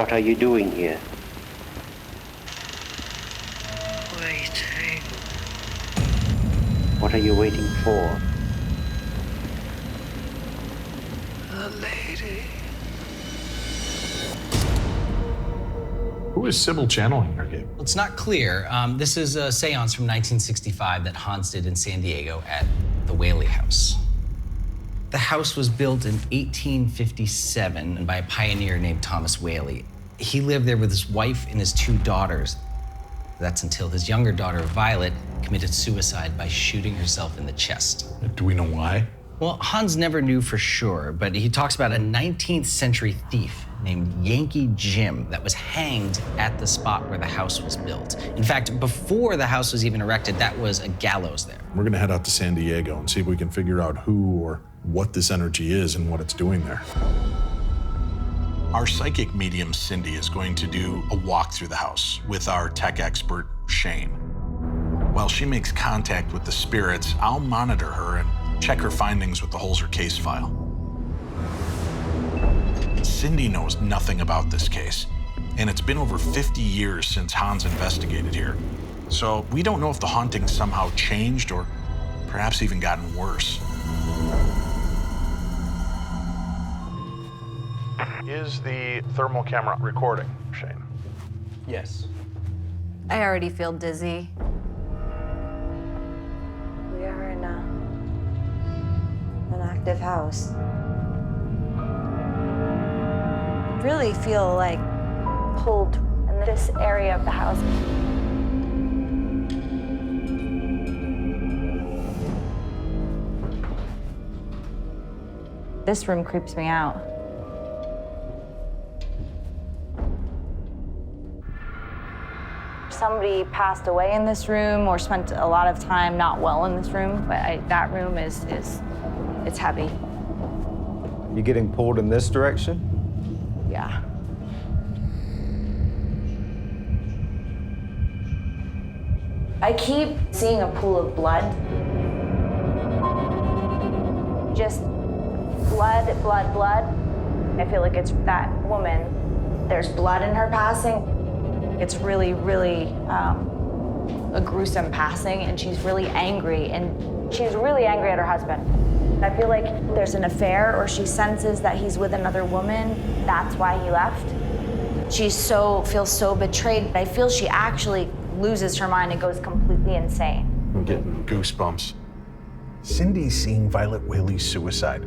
What are you doing here? Waiting. What are you waiting for? A lady. Who is Sybil channeling her, Gabe? It's not clear. This is a seance from 1965 that Hans did in San Diego at the Whaley house. The house was built in 1857 by a pioneer named Thomas Whaley. He lived there with his wife and his 2 daughters. That's until his younger daughter, Violet, committed suicide by shooting herself in the chest. Do we know why? Well, Hans never knew for sure, but he talks about a 19th century thief named Yankee Jim that was hanged at the spot where the house was built. In fact, before the house was even erected, that was a gallows there. We're gonna head out to San Diego and see if we can figure out who or what this energy is and what it's doing there. Our psychic medium, Cindy, is going to do a walk through the house with our tech expert, Shane. While she makes contact with the spirits, I'll monitor her and check her findings with the Holzer case file. Cindy knows nothing about this case, and it's been over 50 years since Hans investigated here. So we don't know if the haunting somehow changed or perhaps even gotten worse. Is the thermal camera recording, Shane? Yes. I already feel dizzy. We are in an active house. Really feel like pulled in this area of the house. This room creeps me out. Somebody passed away in this room or spent a lot of time not well in this room, but that room it's heavy. You getting pulled in this direction? Yeah. I keep seeing a pool of blood. Just blood, blood, blood. I feel like it's that woman. There's blood in her passing. It's really, really a gruesome passing, and she's really angry, and she's really angry at her husband. I feel like there's an affair, or she senses that he's with another woman. That's why he left. She feels so betrayed. I feel she actually loses her mind and goes completely insane. I'm getting goosebumps. Cindy's seeing Violet Whaley's suicide.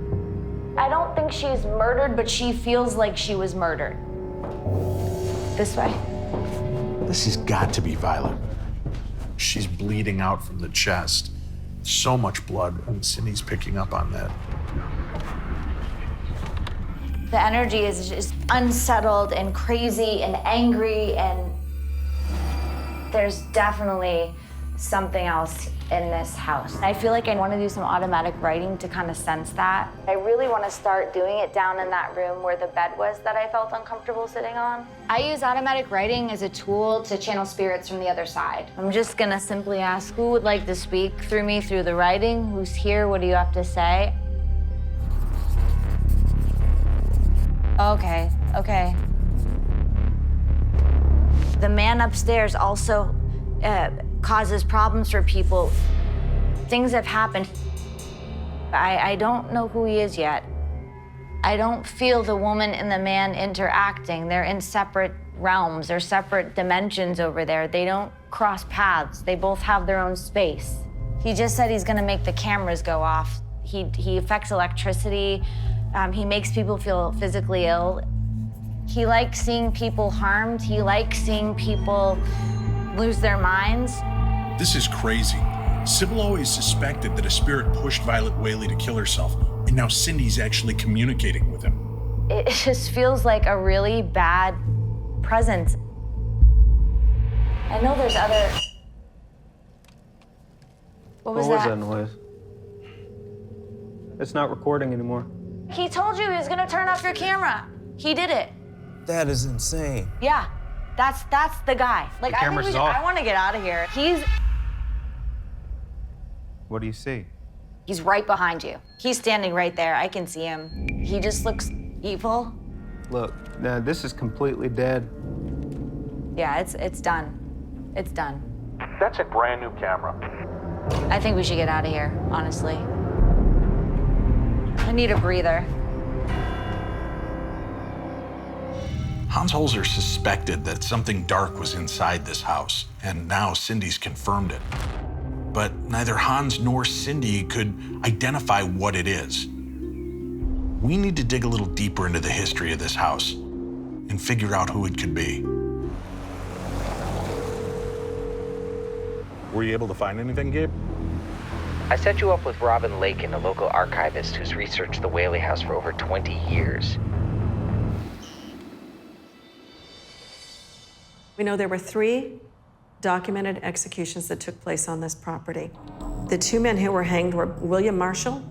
I don't think she's murdered, but she feels like she was murdered. This way. This has got to be Violet. She's bleeding out from the chest. So much blood, and Cindy's picking up on that. The energy is just unsettled and crazy and angry, and there's definitely something else in this house. I feel like I want to do some automatic writing to kind of sense that. I really want to start doing it down in that room where the bed was that I felt uncomfortable sitting on. I use automatic writing as a tool to channel spirits from the other side. I'm just gonna simply ask, who would like to speak through me through the writing? Who's here? What do you have to say? Okay. The man upstairs also causes problems for people. Things have happened. I don't know who he is yet. I don't feel the woman and the man interacting. They're in separate realms. They're separate dimensions over there. They don't cross paths. They both have their own space. He just said he's gonna make the cameras go off. He affects electricity. He makes people feel physically ill. He likes seeing people harmed. He likes seeing people lose their minds. This is crazy. Sybil always suspected that a spirit pushed Violet Whaley to kill herself, and now Cindy's actually communicating with him. It just feels like a really bad presence. I know there's other... What was that noise? It's not recording anymore. He told you he was gonna turn off your camera. He did it. That is insane. Yeah, that's the guy. Like, The camera's off. I want to get out of here. What do you see? He's right behind you. He's standing right there. I can see him. He just looks evil. Look, this is completely dead. Yeah, it's done. It's done. That's a brand new camera. I think we should get out of here, honestly. I need a breather. Hans Holzer suspected that something dark was inside this house, and now Cindy's confirmed it. But neither Hans nor Cindy could identify what it is. We need to dig a little deeper into the history of this house and figure out who it could be. Were you able to find anything, Gabe? I set you up with Robin Lakin, a local archivist who's researched the Whaley house for over 20 years. We know there were 3 documented executions that took place on this property. The 2 men who were hanged were William Marshall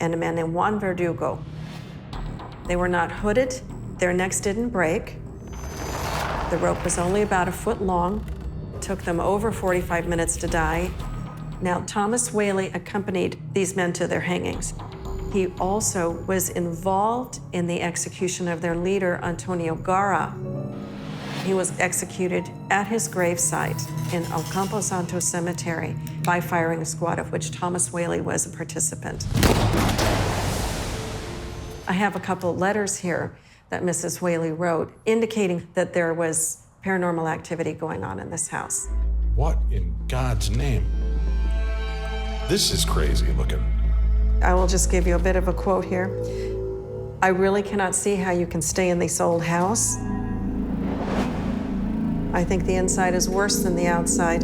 and a man named Juan Verdugo. They were not hooded, their necks didn't break. The rope was only about a foot long. It took them over 45 minutes to die. Now, Thomas Whaley accompanied these men to their hangings. He also was involved in the execution of their leader, Antonio Gara. He was executed at his gravesite in El Campo Santo Cemetery by firing squad, of which Thomas Whaley was a participant. I have a couple letters here that Mrs. Whaley wrote indicating that there was paranormal activity going on in this house. What in God's name? This is crazy looking. I will just give you a bit of a quote here. I really cannot see how you can stay in this old house. I think the inside is worse than the outside.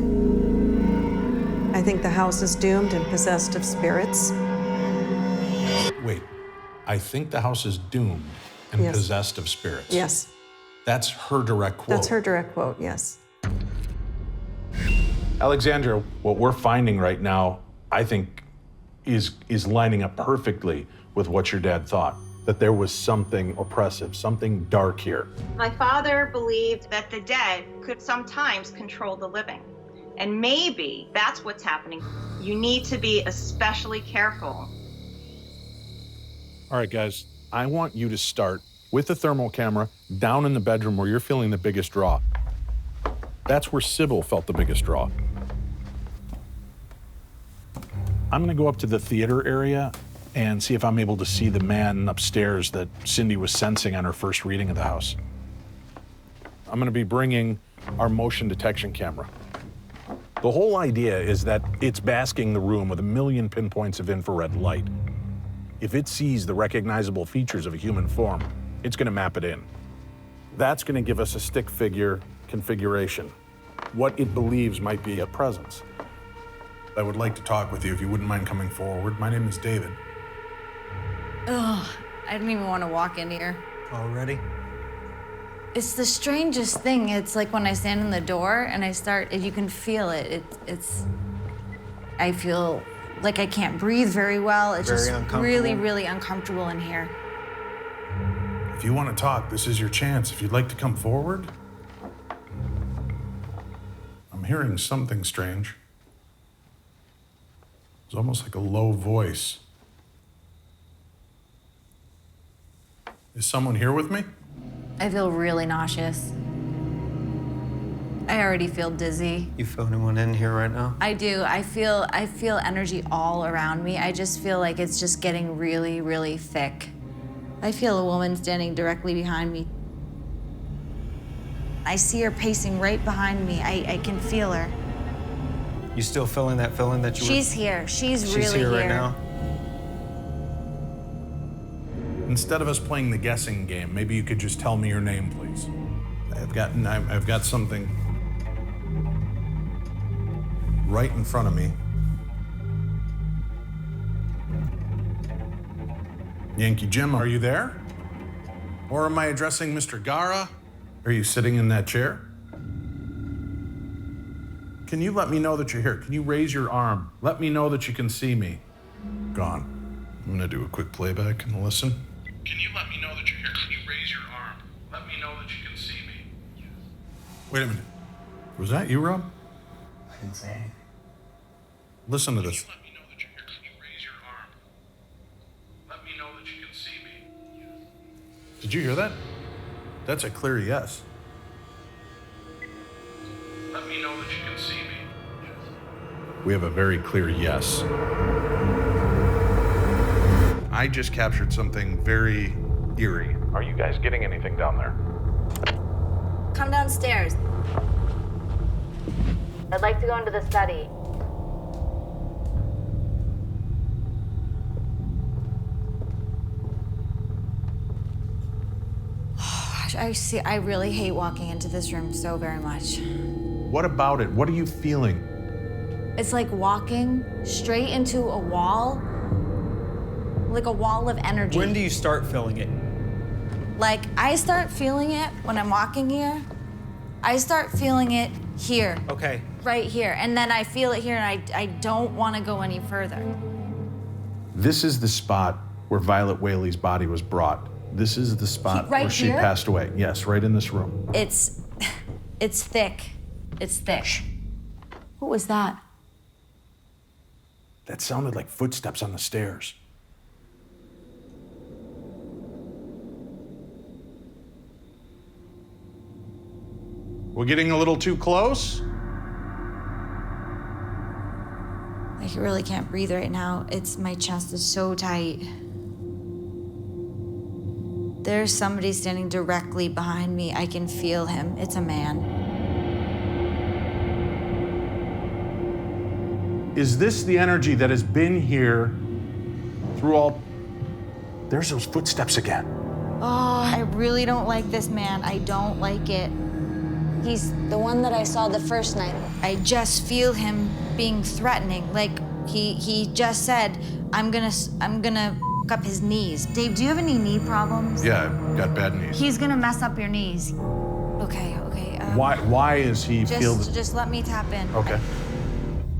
I think the house is doomed and possessed of spirits. Wait, I think the house is doomed and Yes. possessed of spirits. Yes, That's her direct quote. that's her direct quote, yes. Alexandra, what we're finding right now, I think, is lining up perfectly with what your dad thought, that there was something oppressive, something dark here. My father believed that the dead could sometimes control the living. And maybe that's what's happening. You need to be especially careful. All right, guys, I want you to start with the thermal camera down in the bedroom where you're feeling the biggest draw. That's where Sybil felt the biggest draw. I'm gonna go up to the theater area and see if I'm able to see the man upstairs that Cindy was sensing on her first reading of the house. I'm gonna be bringing our motion detection camera. The whole idea is that it's basking the room with 1,000,000 pinpoints of infrared light. If it sees the recognizable features of a human form, it's gonna map it in. That's gonna give us a stick figure configuration, what it believes might be a presence. I would like to talk with you if you wouldn't mind coming forward. My name is David. Ugh, I didn't even want to walk in here. Already? It's the strangest thing. It's like when I stand in the door and I start, you can feel it. I feel like I can't breathe very well. It's Very just uncomfortable. really, really uncomfortable in here. If you want to talk, this is your chance. If you'd like to come forward. I'm hearing something strange. It's almost like a low voice. Is someone here with me? I feel really nauseous. I already feel dizzy. You feel anyone in here right now? I do. I feel energy all around me. I just feel like it's just getting really, really thick. I feel a woman standing directly behind me. I see her pacing right behind me. I can feel her. You still feeling that feeling that you She's here. She's She's really here right now? Instead of us playing the guessing game, maybe you could just tell me your name, please. I've got something right in front of me. Yankee Jim, are you there? Or am I addressing Mr. Gara? Are you sitting in that chair? Can you let me know that you're here? Can you raise your arm? Let me know that you can see me. Gone. I'm gonna do a quick playback and listen. Can you let me know that you're here? Can you raise your arm? Let me know that you can see me. Yes. Wait a minute. Was that you, Rob? I didn't say anything. Listen to this. Let me know that you're here. Can you raise your arm? Let me know that you can see me. Did you hear that? That's a clear yes. Let me know that you can see me. We have a very clear yes. I just captured something very eerie. Are you guys getting anything down there? Come downstairs. I'd like to go into the study. I really hate walking into this room so very much. What about it? What are you feeling? It's like walking straight into a wall, like a wall of energy. When do you start feeling it? Like, I start feeling it when I'm walking here. I start feeling it here. Okay. Right here. And then I feel it here, and I don't want to go any further. This is the spot where Violet Whaley's body was brought. This is the spot Right where she here? passed away. Yes, right in this room. It's thick. It's thick. Shh. What was that? That sounded like footsteps on the stairs. We're getting a little too close? I really can't breathe right now. My chest is so tight. There's somebody standing directly behind me. I can feel him. It's a man. Is this the energy that has been here through all... There's those footsteps again. Oh, I really don't like this man. I don't like it. He's the one that I saw the first night. I just feel him being threatening. Like he just said, I'm gonna f up his knees. Dave, do you have any knee problems? Yeah, I've got bad knees. He's gonna mess up your knees. Okay. Why is he feel... Just let me tap in. Okay.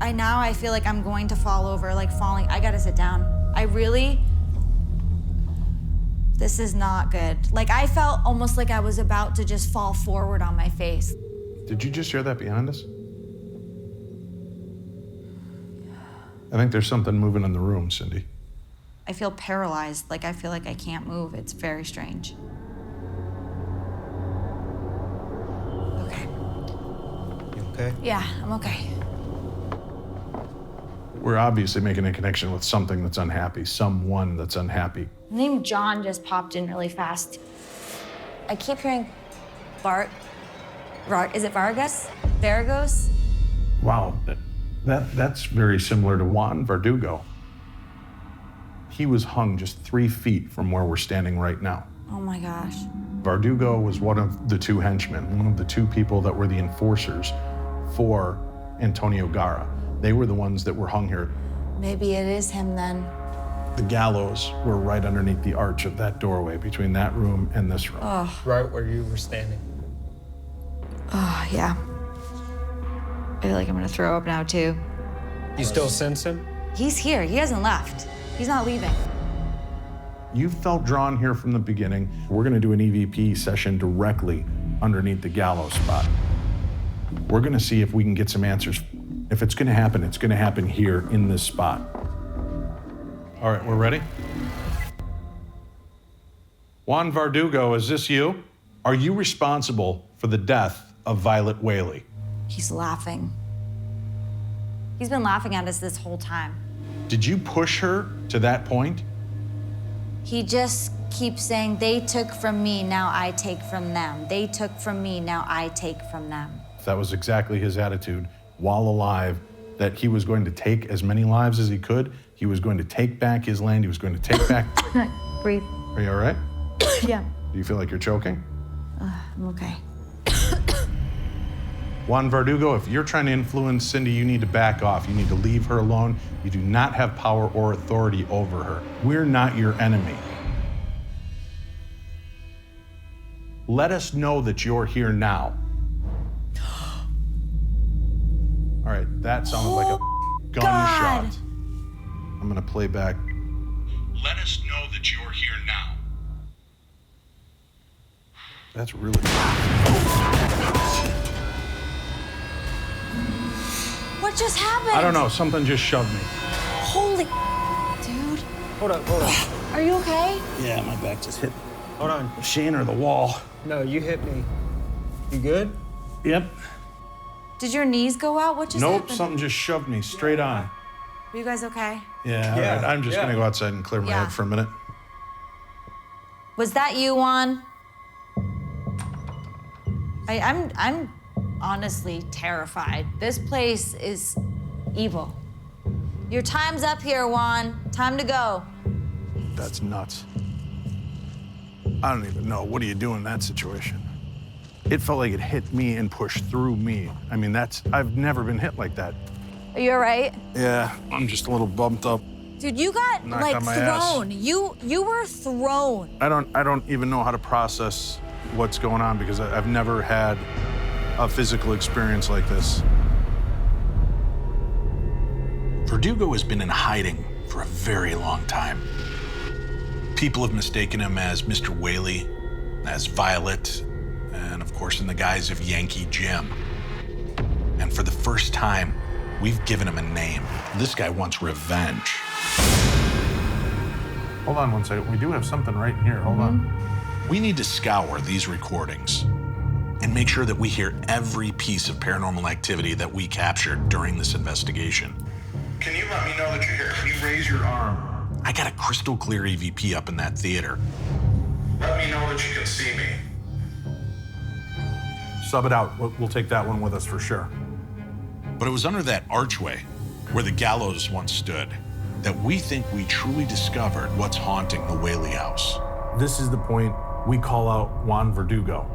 I feel like I'm going to fall over, like falling. I gotta sit down. This is not good. Like, I felt almost like I was about to just fall forward on my face. Did you just hear that behind us? I think there's something moving in the room, Cindy. I feel paralyzed. Like, I feel like I can't move. It's very strange. Okay. You okay? Yeah, I'm okay. We're obviously making a connection with something that's unhappy, someone that's unhappy. The name John just popped in really fast. I keep hearing is it Vargas? Vargos? Wow, that's very similar to Juan Verdugo. He was hung just 3 feet from where we're standing right now. Oh my gosh. Verdugo was one of the 2 henchmen, one of the 2 people that were the enforcers for Antonio Gara. They were the ones that were hung here. Maybe it is him then. The gallows were right underneath the arch of that doorway between that room and this room. Oh. Right where you were standing. Oh, yeah. I feel like I'm gonna throw up now, too. You still sense him? He's here. He hasn't left. He's not leaving. You felt drawn here from the beginning. We're gonna do an EVP session directly underneath the gallows spot. We're gonna see if we can get some answers. If it's gonna happen here in this spot. All right, we're ready? Juan Verdugo, is this you? Are you responsible for the death of Violet Whaley? He's laughing. He's been laughing at us this whole time. Did you push her to that point? He just keeps saying, they took from me, now I take from them. They took from me, now I take from them. That was exactly his attitude while alive, that he was going to take as many lives as he could. He was going to take back his land. He was going to take back... Breathe. Are you all right? Yeah. Do you feel like you're choking? I'm okay. Juan Verdugo, if you're trying to influence Cindy, you need to back off. You need to leave her alone. You do not have power or authority over her. We're not your enemy. Let us know that you're here now. All right, that sounded like a gunshot. I'm gonna play back. Let us know that you're here now. That's really What just happened? I don't know, something just shoved me. Holy dude. Hold on. Are you okay? Yeah, my back just hit Hold on. Shane or the wall. No, you hit me. You good? Yep. Did your knees go out? What just Nope, happened? something just shoved me straight on. Are you guys okay? Yeah, all right. I'm just gonna go outside and clear my Yeah. head for a minute. Was that you, Juan? I'm honestly terrified. This place is evil. Your time's up here, Juan. Time to go. That's nuts. I don't even know. What do you do in that situation? It felt like it hit me and pushed through me. I mean, I've never been hit like that. Are you all right? Yeah, I'm just a little bumped up. Dude, you got Knocked like on my ass. thrown. You were thrown. I don't even know how to process what's going on because I've never had a physical experience like this. Verdugo has been in hiding for a very long time. People have mistaken him as Mr. Whaley, as Violet, and of course in the guise of Yankee Jim. And for the first time, we've given him a name. This guy wants revenge. Hold on one second. We do have something right in here. Hold on. We need to scour these recordings and make sure that we hear every piece of paranormal activity that we captured during this investigation. Can you let me know that you're here? Can you raise your arm? I got a crystal clear EVP up in that theater. Let me know that you can see me. Sub it out. We'll take that one with us for sure. But it was under that archway where the gallows once stood that we think we truly discovered what's haunting the Whaley house. This is the point we call out Juan Verdugo.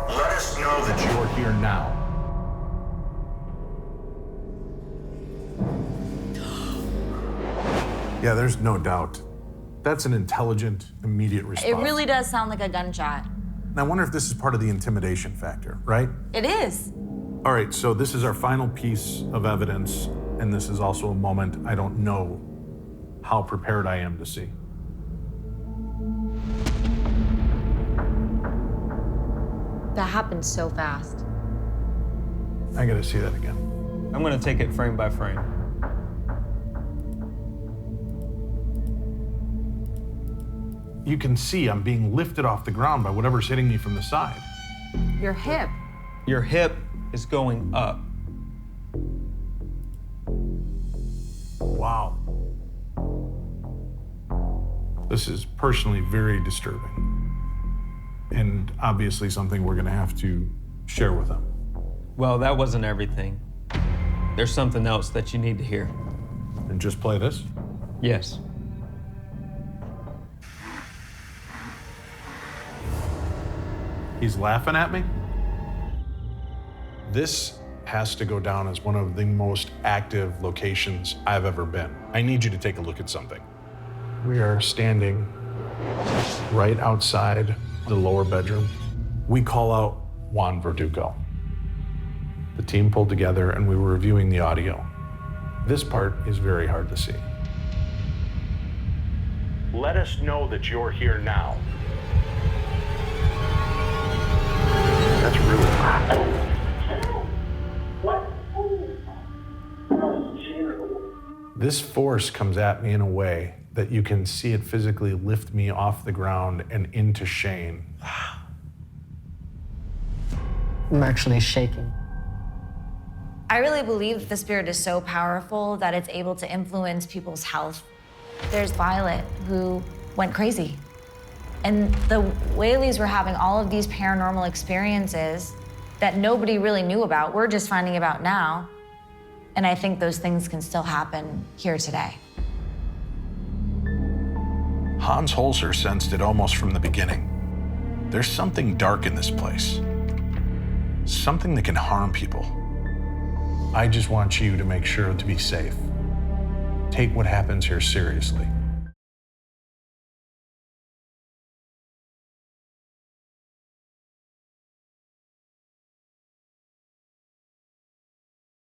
Let us know that You're here now. Yeah, there's no doubt. That's an intelligent, immediate response. It really does sound like a gunshot. And I wonder if this is part of the intimidation factor, right? It is. All right, so this is our final piece of evidence, and this is also a moment I don't know how prepared I am to see. That happened so fast. I gotta see that again. I'm gonna take it frame by frame. You can see I'm being lifted off the ground by whatever's hitting me from the side. Your hip. Your hip is going up. Wow. This is personally very disturbing, and obviously something we're gonna have to share with them. Well, that wasn't everything. There's something else that you need to hear. And just play this. Yes. He's laughing at me. This has to go down as one of the most active locations I've ever been. I need you to take a look at something. We are standing right outside the lower bedroom. We call out Juan Verdugo. The team pulled together and we were reviewing the audio. This part is very hard to see. Let us know that you're here now. That's really loud. This force comes at me in a way that you can see it physically lift me off the ground and into Shane. I'm actually shaking. I really believe the spirit is so powerful that it's able to influence people's health. There's Violet, who went crazy. And the Whaleys were having all of these paranormal experiences that nobody really knew about. We're just finding about now. And I think those things can still happen here today. Hans Holzer sensed it almost from the beginning. There's something dark in this place. Something that can harm people. I just want you to make sure to be safe. Take what happens here seriously.